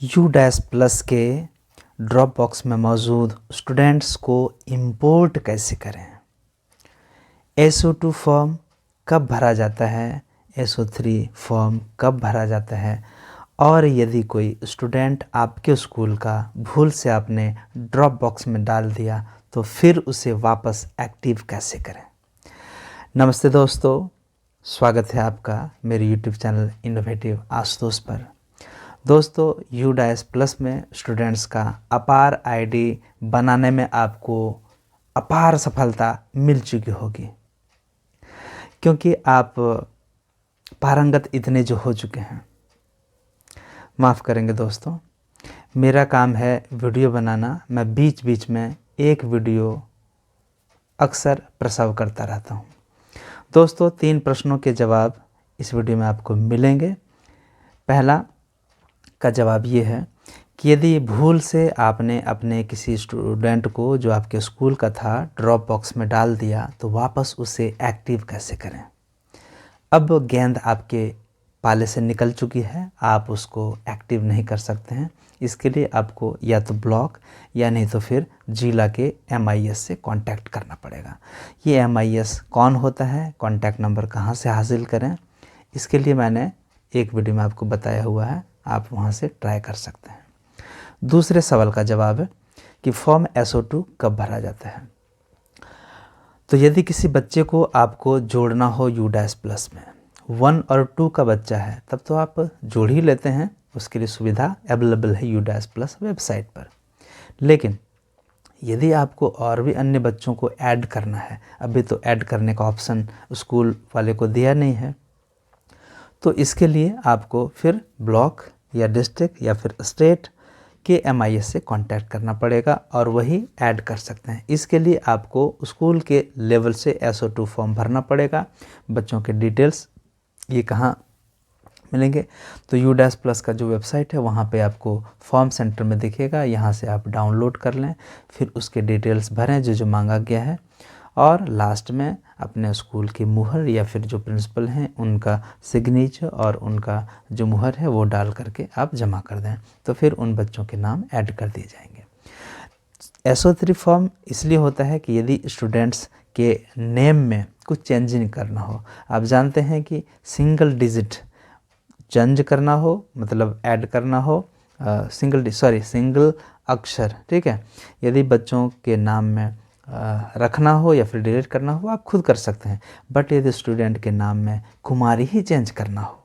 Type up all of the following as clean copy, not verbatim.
You dash plus के drop box में मौजूद स्टूडेंट्स को इंपोर्ट कैसे करें। SO2 फॉर्म कब भरा जाता है, SO3 फॉर्म कब भरा जाता है, और यदि कोई स्टूडेंट आपके स्कूल का भूल से आपने ड्रॉप बॉक्स में डाल दिया तो फिर उसे वापस एक्टिव कैसे करें। नमस्ते दोस्तों, स्वागत है आपका मेरे यूट्यूब चैनल इनोवेटिव आशुतोष पर। दोस्तों, यू डैश प्लस में स्टूडेंट्स का अपार आईडी बनाने में आपको अपार सफलता मिल चुकी होगी, क्योंकि आप पारंगत इतने जो हो चुके हैं। माफ़ करेंगे दोस्तों, मेरा काम है वीडियो बनाना। मैं बीच बीच में एक वीडियो अक्सर प्रसव करता रहता हूँ। दोस्तों, 3 प्रश्नों के जवाब इस वीडियो में आपको मिलेंगे। पहला का जवाब ये है कि यदि भूल से आपने अपने किसी स्टूडेंट को जो आपके स्कूल का था ड्रॉप बॉक्स में डाल दिया तो वापस उसे एक्टिव कैसे करें। अब गेंद आपके पाले से निकल चुकी है, आप उसको एक्टिव नहीं कर सकते हैं। इसके लिए आपको या तो ब्लॉक या नहीं तो फिर जिला के MIS से कांटेक्ट करना पड़ेगा। ये MIS कौन होता है, कांटेक्ट नंबर कहाँ से हासिल करें, इसके लिए मैंने एक वीडियो में आपको बताया हुआ है, आप वहाँ से ट्राई कर सकते हैं। दूसरे सवाल का जवाब है कि फॉर्म SO2 कब भरा जाता है। तो यदि किसी बच्चे को आपको जोड़ना हो यू डैश प्लस में 1 और 2 का बच्चा है, तब तो आप जोड़ ही लेते हैं, उसके लिए सुविधा अवेलेबल है यू डैश प्लस वेबसाइट पर। लेकिन यदि आपको और भी अन्य बच्चों को ऐड करना है, अभी तो ऐड करने का ऑप्शन स्कूल वाले को दिया नहीं है, तो इसके लिए आपको फिर ब्लॉक या डिस्ट्रिक्ट या फिर स्टेट के MIS से कांटेक्ट करना पड़ेगा और वही ऐड कर सकते हैं। इसके लिए आपको स्कूल के लेवल से SO2 फॉर्म भरना पड़ेगा। बच्चों के डिटेल्स ये कहाँ मिलेंगे, तो यू डैश प्लस का जो वेबसाइट है वहाँ पे आपको फॉर्म सेंटर में दिखेगा, यहाँ से आप डाउनलोड कर लें, फिर उसके डिटेल्स भरें जो मांगा गया है, और लास्ट में अपने स्कूल की मुहर या फिर जो प्रिंसिपल हैं उनका सिग्नेचर और उनका जो मुहर है वो डाल करके आप जमा कर दें, तो फिर उन बच्चों के नाम ऐड कर दिए जाएंगे। SO3 फॉर्म इसलिए होता है कि यदि स्टूडेंट्स के नेम में कुछ चेंजिंग करना हो। आप जानते हैं कि सिंगल डिजिट चेंज करना हो, मतलब ऐड करना हो, सिंगल अक्षर, ठीक है, यदि बच्चों के नाम में रखना हो या फिर डिलीट करना हो आप खुद कर सकते हैं। बट यदि स्टूडेंट के नाम में कुमारी ही चेंज करना हो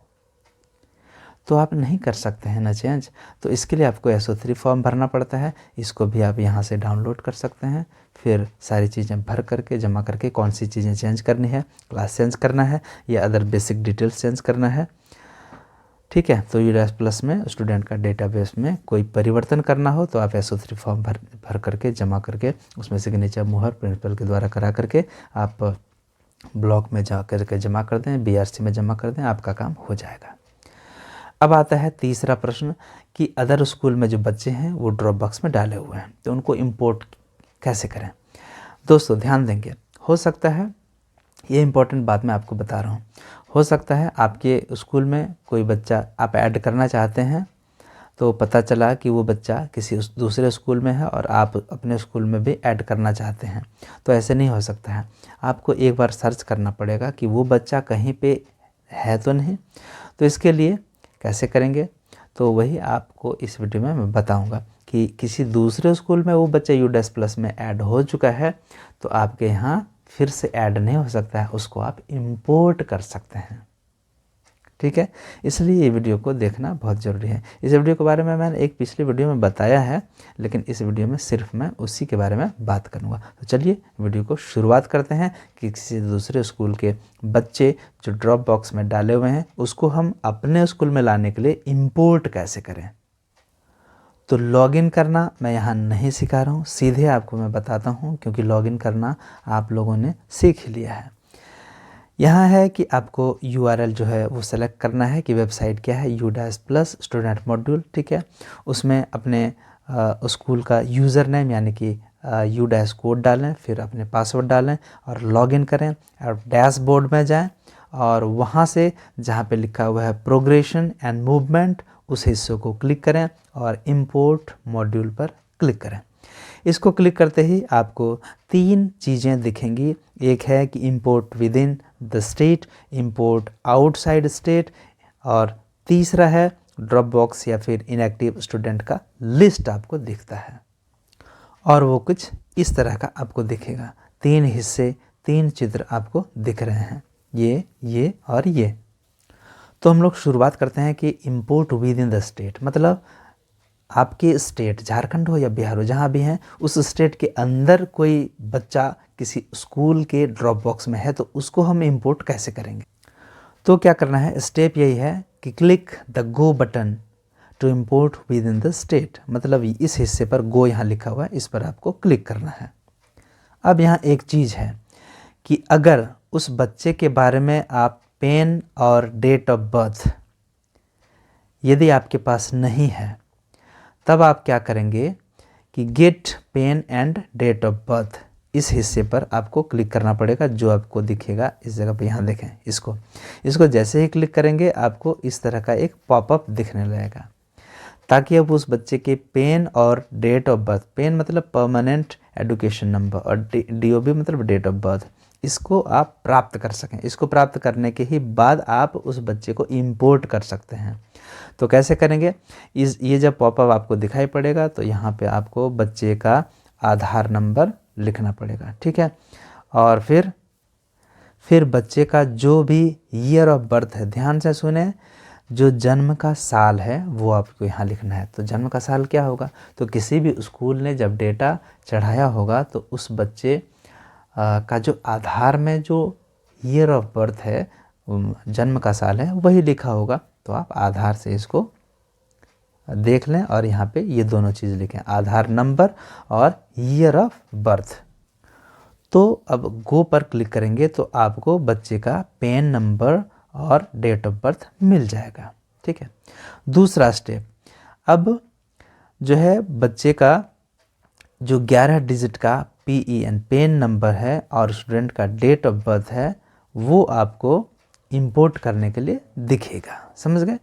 तो आप नहीं कर सकते हैं ना चेंज। तो इसके लिए आपको SO3 फॉर्म भरना पड़ता है। इसको भी आप यहाँ से डाउनलोड कर सकते हैं, फिर सारी चीज़ें भर करके जमा करके कौन सी चीज़ें चेंज करनी है, क्लास चेंज करना है या अदर बेसिक डिटेल्स चेंज करना है, ठीक है। तो यू डैश प्लस में स्टूडेंट का डेटाबेस में कोई परिवर्तन करना हो तो आप SO3 फॉर्म भर करके जमा करके उसमें सिग्नेचर मुहर प्रिंसिपल के द्वारा करा करके आप ब्लॉक में जा करके जमा कर दें, BRC में जमा कर दें, आपका काम हो जाएगा। अब आता है तीसरा प्रश्न कि अदर स्कूल में जो बच्चे हैं वो ड्रॉप बॉक्स में डाले हुए हैं तो उनको इम्पोर्ट कैसे करें। दोस्तों ध्यान देंगे, हो सकता है ये इम्पोर्टेंट बात मैं आपको बता रहा हूँ, हो सकता है आपके स्कूल में कोई बच्चा आप ऐड करना चाहते हैं तो पता चला कि वो बच्चा किसी दूसरे स्कूल में है और आप अपने स्कूल में भी ऐड करना चाहते हैं, तो ऐसे नहीं हो सकता है। आपको एक बार सर्च करना पड़ेगा कि वो बच्चा कहीं पे है तो नहीं। तो इसके लिए कैसे करेंगे, तो वही आपको इस वीडियो में मैं बताऊंगा कि किसी दूसरे स्कूल में वो बच्चा यू डैश प्लस में ऐड हो चुका है तो आपके यहाँ फिर से ऐड नहीं हो सकता है, उसको आप इंपोर्ट कर सकते हैं, ठीक है। इसलिए ये वीडियो को देखना बहुत ज़रूरी है। इस वीडियो के बारे में मैंने एक पिछली वीडियो में बताया है, लेकिन इस वीडियो में सिर्फ मैं उसी के बारे में बात करूँगा। तो चलिए वीडियो को शुरुआत करते हैं कि किसी दूसरे स्कूल के बच्चे जो ड्रॉप बॉक्स में डाले हुए हैं उसको हम अपने स्कूल में लाने के लिए इम्पोर्ट कैसे करें। तो लॉगिन करना मैं यहाँ नहीं सिखा रहा हूँ, सीधे आपको मैं बताता हूँ, क्योंकि लॉगिन करना आप लोगों ने सीख लिया है। यहाँ है कि आपको URL जो है वो सेलेक्ट करना है कि वेबसाइट क्या है, you dash plus student module, ठीक है। उसमें अपने स्कूल का यूज़र नेम यानी कि यू डैश कोड डालें, फिर अपने पासवर्ड डालें और लॉगिन करें और डैशबोर्ड में जाएं और वहाँ से जहाँ पे लिखा हुआ है प्रोग्रेशन एंड मूवमेंट, उस हिस्से को क्लिक करें और इंपोर्ट मॉड्यूल पर क्लिक करें। इसको क्लिक करते ही आपको 3 चीज़ें दिखेंगी। एक है कि import within the state, import outside state, और तीसरा है ड्रॉप बॉक्स या फिर इनएक्टिव स्टूडेंट का लिस्ट आपको दिखता है। और वो कुछ इस तरह का आपको दिखेगा। 3 हिस्से, 3 चित्र आपको दिख रहे हैं, ये और ये। तो हम लोग शुरुआत करते हैं कि import within the state, मतलब आपके स्टेट, झारखंड हो या बिहार हो, जहाँ भी हैं, उस स्टेट के अंदर कोई बच्चा किसी स्कूल के ड्रॉप बॉक्स में है तो उसको हम इंपोर्ट कैसे करेंगे। तो क्या करना है, स्टेप यही है कि click the go button to import within the state, मतलब इस हिस्से पर गो यहाँ लिखा हुआ है, इस पर आपको क्लिक करना है। अब यहाँ एक चीज़ है कि अगर उस बच्चे के बारे में आप पेन और डेट ऑफ बर्थ यदि आपके पास नहीं है, तब आप क्या करेंगे कि get PEN and date of birth, इस हिस्से पर आपको क्लिक करना पड़ेगा, जो आपको दिखेगा इस जगह पे। यहाँ देखें, इसको जैसे ही क्लिक करेंगे आपको इस तरह का एक पॉपअप दिखने लगेगा, ताकि अब उस बच्चे के पेन और डेट ऑफ बर्थ, पेन मतलब परमानेंट एजुकेशन नंबर और DOB मतलब डेट ऑफ बर्थ, इसको आप प्राप्त कर सकें। इसको प्राप्त करने के ही बाद आप उस बच्चे को इंपोर्ट कर सकते हैं। तो कैसे करेंगे, ये जब पॉपअप आपको दिखाई पड़ेगा तो यहाँ पे आपको बच्चे का आधार नंबर लिखना पड़ेगा, ठीक है। और फिर बच्चे का जो भी ईयर ऑफ बर्थ है, ध्यान से सुने, जो जन्म का साल है वो आपको यहाँ लिखना है। तो जन्म का साल क्या होगा, तो किसी भी स्कूल ने जब डेटा चढ़ाया होगा तो उस बच्चे का जो आधार में जो ईयर ऑफ बर्थ है, जन्म का साल है, वही लिखा होगा। तो आप आधार से इसको देख लें और यहाँ पे ये दोनों चीज़ लिखें, आधार नंबर और ईयर ऑफ बर्थ। तो अब गो पर क्लिक करेंगे तो आपको बच्चे का पेन नंबर और डेट ऑफ बर्थ मिल जाएगा, ठीक है। दूसरा स्टेप, अब जो है बच्चे का जो 11 डिजिट का PEN पेन नंबर है और स्टूडेंट का डेट ऑफ बर्थ है, वो आपको इंपोर्ट करने के लिए दिखेगा, समझ गए।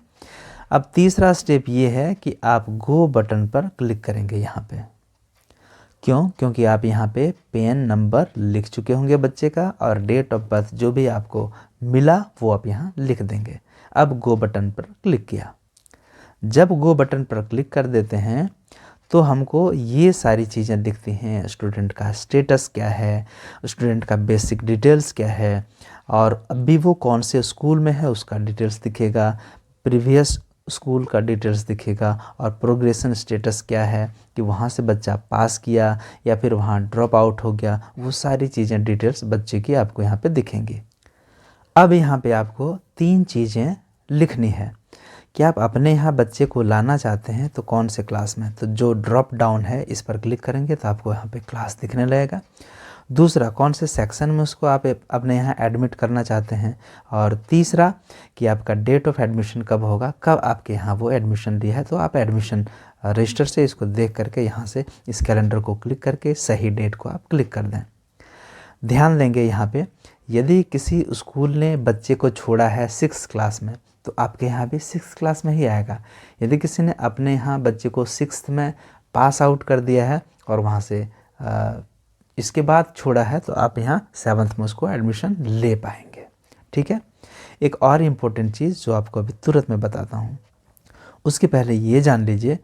अब तीसरा स्टेप ये है कि आप गो बटन पर क्लिक करेंगे यहाँ पे। क्यों, क्योंकि आप यहाँ पे पेन नंबर लिख चुके होंगे बच्चे का, और डेट ऑफ बर्थ जो भी आपको मिला वो आप यहाँ लिख देंगे। अब गो बटन पर क्लिक किया, जब गो बटन पर क्लिक कर देते हैं तो हमको ये सारी चीज़ें दिखती हैं। स्टूडेंट का स्टेटस क्या है, स्टूडेंट का बेसिक डिटेल्स क्या है, और अभी वो कौन से स्कूल में है उसका डिटेल्स दिखेगा, प्रीवियस स्कूल का डिटेल्स दिखेगा, और प्रोग्रेशन स्टेटस क्या है कि वहाँ से बच्चा पास किया या फिर वहाँ ड्रॉप आउट हो गया, वो सारी चीज़ें डिटेल्स बच्चे की आपको यहाँ पे दिखेंगी। अब यहाँ पे आपको 3 चीज़ें लिखनी है कि आप अपने यहाँ बच्चे को लाना चाहते हैं तो कौन से क्लास में, तो जो ड्रॉप डाउन है इस पर क्लिक करेंगे तो आपको यहाँ पे क्लास दिखने लगेगा। दूसरा, कौन से सेक्शन में उसको आप अपने यहाँ एडमिट करना चाहते हैं, और तीसरा कि आपका डेट ऑफ एडमिशन कब होगा, कब आपके यहाँ वो एडमिशन लिया है। तो आप एडमिशन रजिस्टर से इसको देख करके यहाँ से इस कैलेंडर को क्लिक करके सही डेट को आप क्लिक कर दें। ध्यान देंगे यहाँ पे, यदि किसी स्कूल ने बच्चे को छोड़ा है 6th क्लास में तो आपके यहाँ भी 6th क्लास में ही आएगा। यदि किसी ने अपने यहाँ बच्चे को 6th में पास आउट कर दिया है और वहाँ से इसके बाद छोड़ा है तो आप यहाँ 7th में उसको एडमिशन ले पाएंगे, ठीक है। एक और इम्पोर्टेंट चीज़ जो आपको अभी तुरंत मैं बताता हूँ, उसके पहले ये जान लीजिए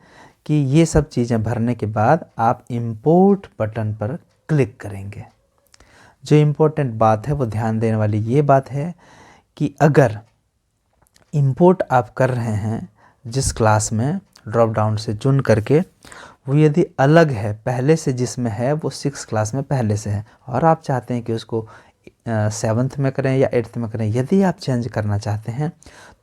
कि ये सब चीज़ें भरने के बाद आप इम्पोर्ट बटन पर क्लिक करेंगे। जो इम्पोर्टेंट बात है वो ध्यान देने वाली ये बात है कि अगर इंपोर्ट आप कर रहे हैं जिस क्लास में ड्रॉप डाउन से चुन करके, वो यदि अलग है पहले से, जिसमें है वो 6th क्लास में पहले से है, और आप चाहते हैं कि उसको 7th में करें या 8th में करें, यदि आप चेंज करना चाहते हैं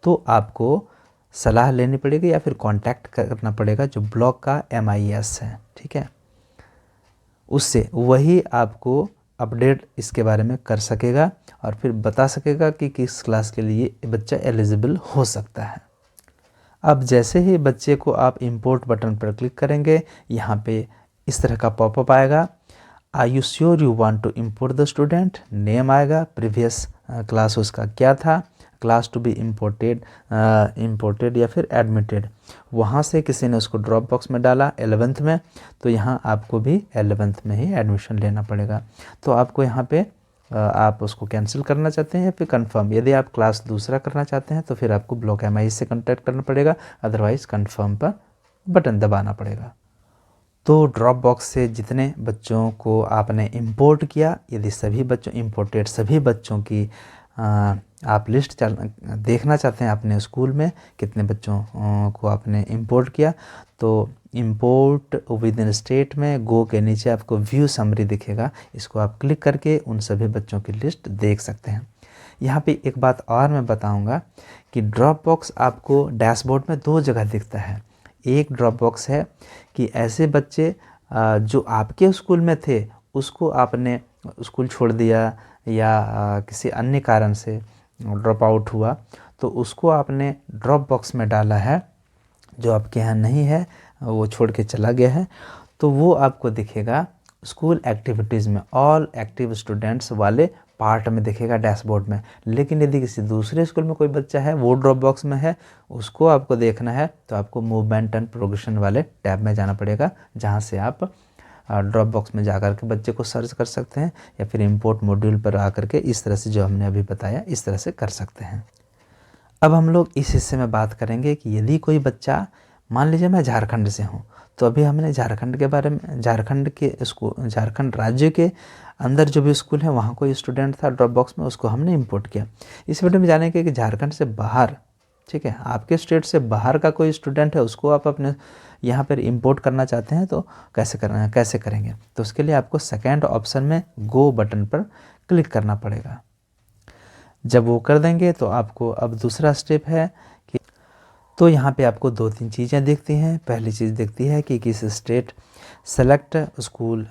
तो आपको सलाह लेनी पड़ेगी या फिर कांटेक्ट करना पड़ेगा जो ब्लॉक का MIS है, ठीक है। उससे वही आपको अपडेट इसके बारे में कर सकेगा और फिर बता सकेगा कि किस क्लास के लिए बच्चा एलिजिबल हो सकता है। अब जैसे ही बच्चे को आप इंपोर्ट बटन पर क्लिक करेंगे, यहाँ पे इस तरह का पॉपअप आएगा, are you sure you want to import the student, name आएगा, प्रीवियस क्लास उसका क्या था, क्लास टू बी इम्पोर्टेड या फिर एडमिटेड, वहाँ से किसी ने उसको ड्रॉप बॉक्स में डाला 11th में, तो यहाँ आपको भी 11th में ही एडमिशन लेना पड़ेगा। तो आपको यहाँ पे आप उसको कैंसिल करना चाहते हैं या फिर कंफर्म, यदि आप क्लास दूसरा करना चाहते हैं तो फिर आपको ब्लॉक MI से कांटेक्ट करना पड़ेगा, अदरवाइज़ कंफर्म पर बटन दबाना पड़ेगा। तो ड्रॉप बॉक्स से जितने बच्चों को आपने इंपोर्ट किया, यदि सभी बच्चों इंपोर्टेड सभी बच्चों की आप लिस्ट देखना चाहते हैं अपने स्कूल में कितने बच्चों को आपने इंपोर्ट किया, तो इंपोर्ट विद इन स्टेट में गो के नीचे आपको व्यू समरी दिखेगा, इसको आप क्लिक करके उन सभी बच्चों की लिस्ट देख सकते हैं। यहाँ पे एक बात और मैं बताऊँगा कि ड्रॉप बॉक्स आपको डैशबोर्ड में 2 जगह दिखता है। एक ड्रॉप बॉक्स है कि ऐसे बच्चे जो आपके स्कूल में थे उसको आपने स्कूल छोड़ दिया या किसी अन्य कारण से ड्रॉप आउट हुआ, तो उसको आपने ड्रॉप बॉक्स में डाला है, जो आपके यहाँ नहीं है वो छोड़ के चला गया है, तो वो आपको दिखेगा स्कूल एक्टिविटीज़ में, ऑल एक्टिव स्टूडेंट्स वाले पार्ट में दिखेगा डैशबोर्ड में। लेकिन यदि किसी दूसरे स्कूल में कोई बच्चा है वो ड्रॉप बॉक्स में है, उसको आपको देखना है तो आपको मूवमेंट एंड प्रोग्रेशन वाले टैब में जाना पड़ेगा, जहाँ से आप ड्रॉप बॉक्स में जाकर के बच्चे को सर्च कर सकते हैं या फिर इंपोर्ट मॉड्यूल पर आकर के इस तरह से जो हमने अभी बताया इस तरह से कर सकते हैं। अब हम लोग इस हिस्से में बात करेंगे कि यदि कोई बच्चा, मान लीजिए मैं झारखंड से हूँ, तो अभी हमने झारखंड के बारे में, झारखंड राज्य के अंदर जो भी स्कूल है वहाँ कोई स्टूडेंट था ड्रॉप बॉक्स में, उसको हमने इंपोर्ट किया। इस वीडियो में जानेंगे कि झारखंड से बाहर, ठीक है, आपके स्टेट से बाहर का कोई स्टूडेंट है उसको आप अपने यहाँ पर इंपोर्ट करना चाहते हैं तो कैसे करेंगे। तो उसके लिए आपको सेकेंड ऑप्शन में गो बटन पर क्लिक करना पड़ेगा। जब वो कर देंगे तो आपको अब दूसरा स्टेप है कि, तो यहाँ पे आपको 2-3 चीज़ें दिखती हैं। पहली चीज़ दिखती है कि किस स्टेट, सेलेक्ट स्कूल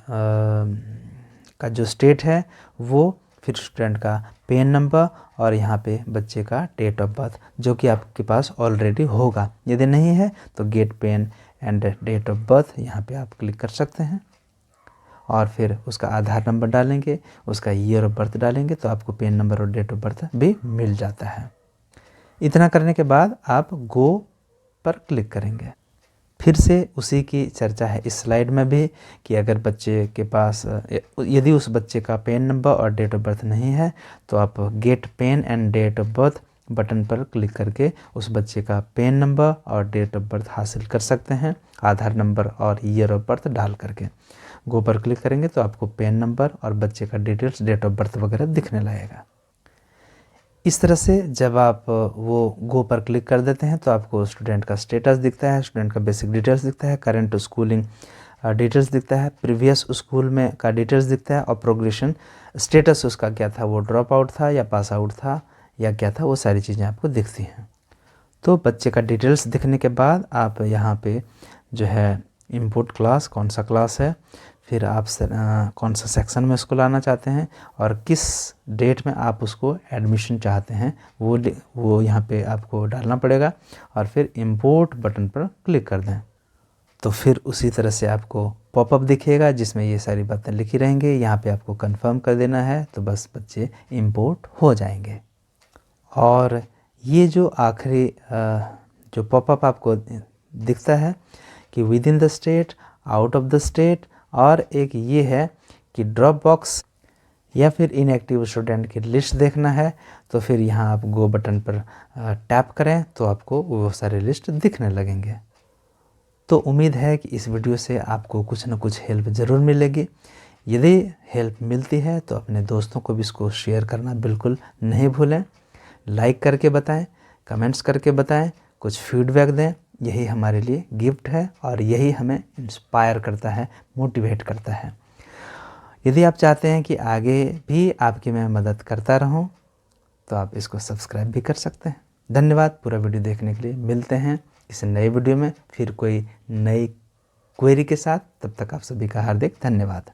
का जो स्टेट है वो, फिर स्टूडेंट का पेन नंबर और यहाँ पे बच्चे का डेट ऑफ बर्थ, जो कि आपके पास ऑलरेडी होगा। यदि नहीं है तो get PEN and date of birth यहाँ पे आप क्लिक कर सकते हैं और फिर उसका आधार नंबर डालेंगे, उसका ईयर ऑफ बर्थ डालेंगे तो आपको पेन नंबर और डेट ऑफ बर्थ भी मिल जाता है। इतना करने के बाद आप गो पर क्लिक करेंगे। फिर से उसी की चर्चा है इस स्लाइड में भी कि अगर बच्चे के पास, यदि उस बच्चे का पेन नंबर और डेट ऑफ बर्थ नहीं है तो आप get PEN and date of birth button पर क्लिक करके उस बच्चे का पेन नंबर और डेट ऑफ बर्थ हासिल कर सकते हैं, आधार नंबर और ईयर ऑफ बर्थ डाल करके। गो पर क्लिक करेंगे तो आपको पेन नंबर और बच्चे का डिटेल्स, डेट ऑफ बर्थ वगैरह दिखने लगेगा। इस तरह से जब आप वो गो पर क्लिक कर देते हैं तो आपको स्टूडेंट का स्टेटस दिखता है, स्टूडेंट का बेसिक डिटेल्स दिखता है, करंट स्कूलिंग डिटेल्स दिखता है, प्रीवियस स्कूल में का डिटेल्स दिखता है और प्रोग्रेशन स्टेटस उसका क्या था, वो ड्रॉप आउट था या पास आउट था या क्या था, वो सारी चीज़ें आपको दिखती हैं। तो बच्चे का डिटेल्स दिखने के बाद आप यहाँ पे जो है इनपुट क्लास, कौन सा क्लास है, फिर आप कौन सा सेक्शन में उसको लाना चाहते हैं और किस डेट में आप उसको एडमिशन चाहते हैं वो यहाँ पे आपको डालना पड़ेगा और फिर इंपोर्ट बटन पर क्लिक कर दें। तो फिर उसी तरह से आपको पॉपअप दिखेगा जिसमें ये सारी बातें लिखी रहेंगी, यहाँ पे आपको कंफर्म कर देना है तो बस बच्चे इंपोर्ट हो जाएंगे। और ये जो आखिरी जो पॉपअप आपको दिखता है कि with in the state, out of the state, और एक ये है कि ड्रॉप बॉक्स या फिर इनएक्टिव स्टूडेंट की लिस्ट देखना है, तो फिर यहाँ आप गो बटन पर टैप करें तो आपको वो सारे लिस्ट दिखने लगेंगे। तो उम्मीद है कि इस वीडियो से आपको कुछ न कुछ हेल्प ज़रूर मिलेगी। यदि हेल्प मिलती है तो अपने दोस्तों को भी इसको शेयर करना बिल्कुल नहीं भूलें। लाइक करके बताएं, कमेंट्स करके बताएं, कुछ फीडबैक दें, यही हमारे लिए गिफ्ट है और यही हमें इंस्पायर करता है, मोटिवेट करता है। यदि आप चाहते हैं कि आगे भी आपकी मैं मदद करता रहूं, तो आप इसको सब्सक्राइब भी कर सकते हैं। धन्यवाद पूरा वीडियो देखने के लिए। मिलते हैं किसी नए वीडियो में फिर कोई नई क्वेरी के साथ। तब तक आप सभी का हार्दिक धन्यवाद।